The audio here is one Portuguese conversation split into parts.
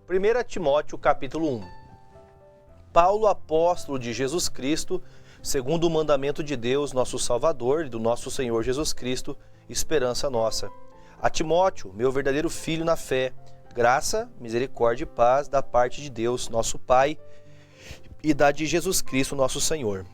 1 Timóteo capítulo 1. Paulo, apóstolo de Jesus Cristo, segundo o mandamento de Deus, nosso Salvador, e do nosso Senhor Jesus Cristo, esperança nossa. A Timóteo, meu verdadeiro filho na fé, graça, misericórdia e paz da parte de Deus, nosso Pai, e da de Jesus Cristo, nosso Senhor.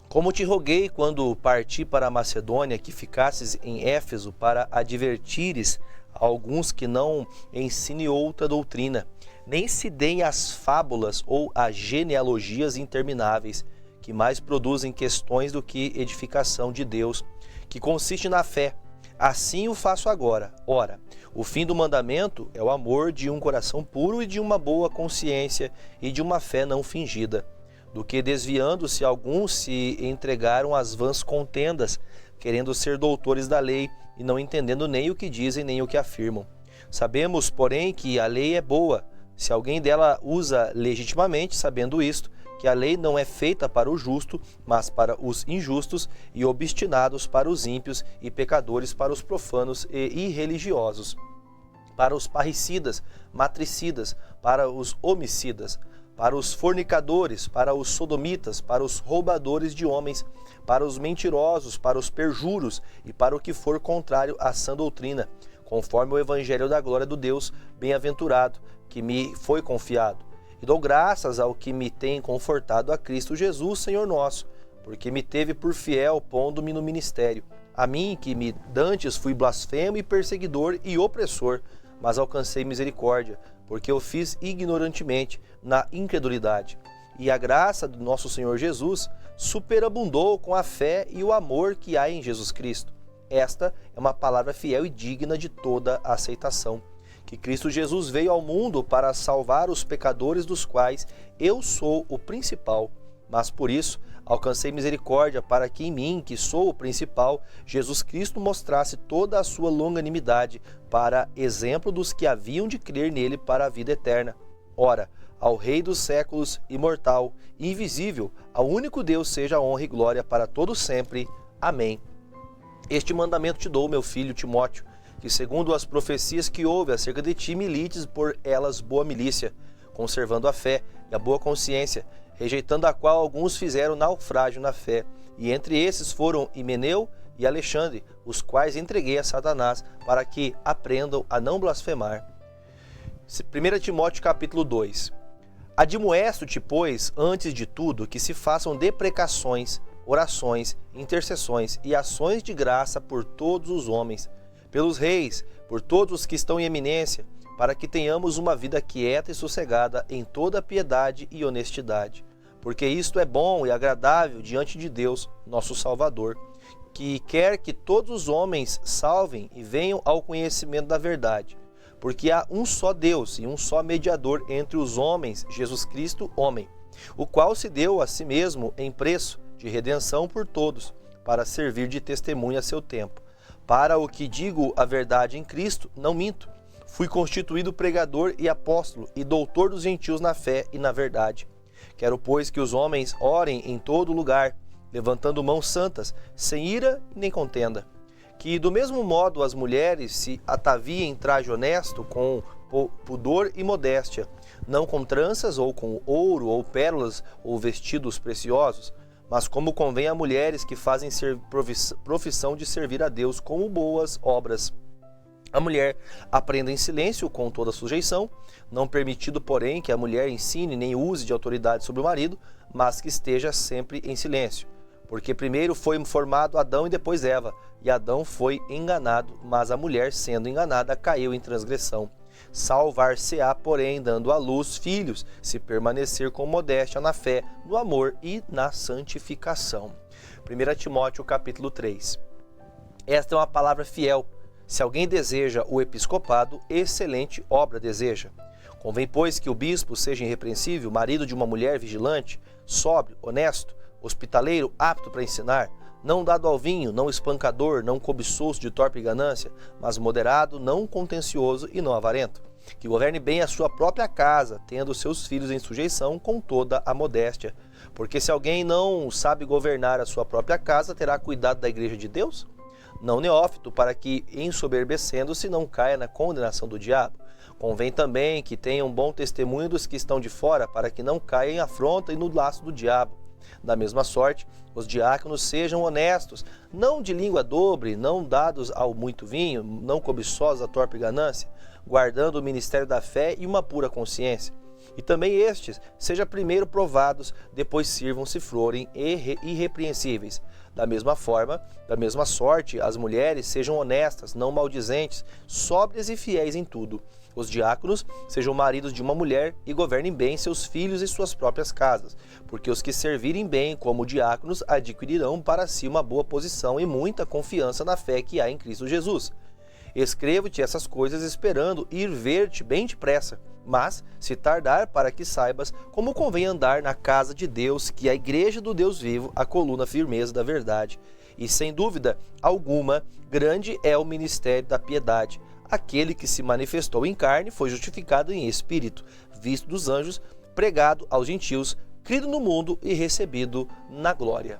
Como te roguei quando parti para a Macedônia, que ficasses em Éfeso para advertires a alguns que não ensinem outra doutrina, nem se deem às fábulas ou às genealogias intermináveis, que mais produzem questões do que edificação de Deus, que consiste na fé. Assim o faço agora. Ora, o fim do mandamento é o amor de um coração puro e de uma boa consciência e de uma fé não fingida, do que desviando-se alguns se entregaram às vãs contendas, querendo ser doutores da lei e não entendendo nem o que dizem nem o que afirmam. Sabemos, porém, que a lei é boa, se alguém dela usa legitimamente, sabendo isto, que a lei não é feita para o justo, mas para os injustos, e obstinados para os ímpios, e pecadores para os profanos e irreligiosos, para os parricidas, matricidas, para os homicidas, para os fornicadores, para os sodomitas, para os roubadores de homens, para os mentirosos, para os perjuros, e para o que for contrário à sã doutrina, conforme o evangelho da glória do Deus bem-aventurado, que me foi confiado. E dou graças ao que me tem confortado a Cristo Jesus, Senhor nosso, porque me teve por fiel, pondo-me no ministério. A mim, que me dantes fui blasfemo e perseguidor e opressor, mas alcancei misericórdia, porque eu fiz ignorantemente, na incredulidade. E a graça do nosso Senhor Jesus superabundou com a fé e o amor que há em Jesus Cristo. Esta é uma palavra fiel e digna de toda aceitação. Que Cristo Jesus veio ao mundo para salvar os pecadores, dos quais eu sou o principal, mas por isso alcancei misericórdia para que em mim, que sou o principal, Jesus Cristo mostrasse toda a sua longanimidade, para exemplo dos que haviam de crer nele para a vida eterna. Ora, ao Rei dos séculos, imortal e invisível, ao único Deus seja a honra e glória para todos sempre. Amém. Este mandamento te dou, meu filho Timóteo, que segundo as profecias que houve acerca de ti, milites por elas boa milícia, conservando a fé e a boa consciência, rejeitando a qual alguns fizeram naufrágio na fé, e entre esses foram Himeneu e Alexandre, os quais entreguei a Satanás, para que aprendam a não blasfemar. 1 Timóteo capítulo 2. Admoesto-te, pois, antes de tudo, que se façam deprecações, orações, intercessões e ações de graça por todos os homens, pelos reis, por todos os que estão em eminência, para que tenhamos uma vida quieta e sossegada em toda piedade e honestidade. Porque isto é bom e agradável diante de Deus, nosso Salvador, que quer que todos os homens salvem e venham ao conhecimento da verdade. Porque há um só Deus e um só mediador entre os homens, Jesus Cristo, homem, o qual se deu a si mesmo em preço de redenção por todos, para servir de testemunha a seu tempo. Para o que digo a verdade em Cristo, não minto. Fui constituído pregador e apóstolo e doutor dos gentios na fé e na verdade. Quero, pois, que os homens orem em todo lugar, levantando mãos santas, sem ira nem contenda. Que, do mesmo modo, as mulheres se ataviem em traje honesto, com pudor e modéstia, não com tranças ou com ouro ou pérolas ou vestidos preciosos, mas como convém a mulheres que fazem profissão de servir a Deus como boas obras. A mulher aprenda em silêncio com toda sujeição, não permitido, porém, que a mulher ensine nem use de autoridade sobre o marido, mas que esteja sempre em silêncio. Porque primeiro foi formado Adão e depois Eva, e Adão foi enganado, mas a mulher, sendo enganada, caiu em transgressão. Salvar-se-á, porém, dando à luz filhos, se permanecer com modéstia na fé, no amor e na santificação. 1 Timóteo capítulo 3. Esta é uma palavra fiel. Se alguém deseja o episcopado, excelente obra deseja. Convém, pois, que o bispo seja irrepreensível, marido de uma mulher vigilante, sóbrio, honesto, hospitaleiro, apto para ensinar, não dado ao vinho, não espancador, não cobiçoso de torpe ganância, mas moderado, não contencioso e não avarento, que governe bem a sua própria casa, tendo seus filhos em sujeição com toda a modéstia. Porque se alguém não sabe governar a sua própria casa, terá cuidado da igreja de Deus? Não neófito, para que, ensoberbecendo-se, não caia na condenação do diabo. Convém também que tenham bom testemunho dos que estão de fora, para que não caiam em afronta e no laço do diabo. Da mesma sorte, os diáconos sejam honestos, não de língua dobre, não dados ao muito vinho, não cobiçosos à torpe ganância, guardando o ministério da fé e uma pura consciência. E também estes, sejam primeiro provados, depois sirvam se forem irrepreensíveis. Da mesma forma, da mesma sorte, as mulheres sejam honestas, não maldizentes, sóbrias e fiéis em tudo. Os diáconos sejam maridos de uma mulher e governem bem seus filhos e suas próprias casas, porque os que servirem bem como diáconos adquirirão para si uma boa posição e muita confiança na fé que há em Cristo Jesus. Escrevo-te essas coisas esperando ir ver-te bem depressa, mas, se tardar, para que saibas como convém andar na casa de Deus, que é a igreja do Deus vivo, a coluna firmeza da verdade. E, sem dúvida alguma, grande é o ministério da piedade. Aquele que se manifestou em carne foi justificado em espírito, visto dos anjos, pregado aos gentios, crido no mundo e recebido na glória.